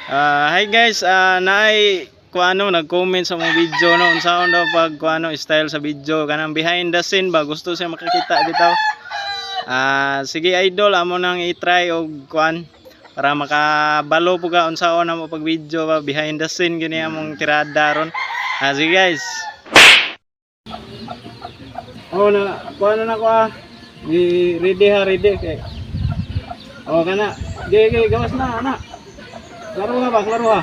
Hi guys, naay kuano nag-comment sa mong video no unsaon daw pag kuano style sa video kanang behind the scene ba gusto siya makakita bitaw. Sige idol amo nang i-try og kuan para makabalo po ka unsaon amo pag video ba behind the scene gini among tirada ron. Sige guys. Oh na kuano na ko ready kay. Oh kana. Gigi gawas na ana. Klaro nga ba? Klaro ha?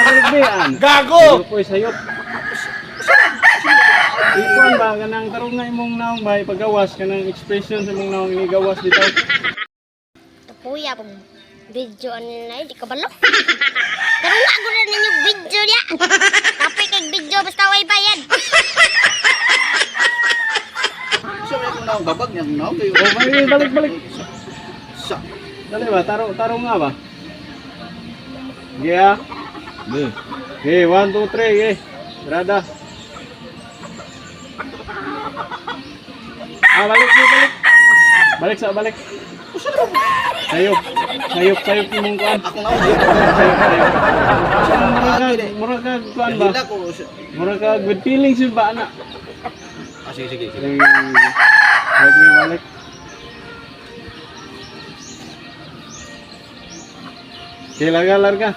Agribian. Gago! Poy sayop. Ikuan ba kanang tarong nga imong naong bay paggawas kanang expression sa imong naong inigawas dito. Tupuya pag video ani na di kabalo. Pero nga ako na ninyo video niya. Kapay kay video basta way bayad. Siya may kung naong babag niya kung naong kayo. Oh, balik. Sa. Dali ba? Tarong nga ba? Yeah. Okay, 1, 2, 3, okay. Berada. Balik. Balik. Sayop imong kuan. Ako naong Murag ka kuan ba? hila ko. Murag ka good feelings yun ba anak? Sige. Balik. Okay, larga.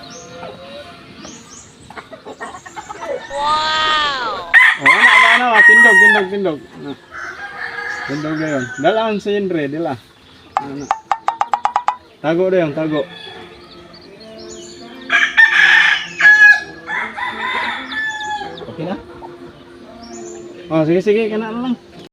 Wow. Oh, ano ba? Tindog. Tindog ngayon. Dalaan sa Yendre, dila. Ano? Tago doon, tago. Okay na? Oh, sige, kana na lang.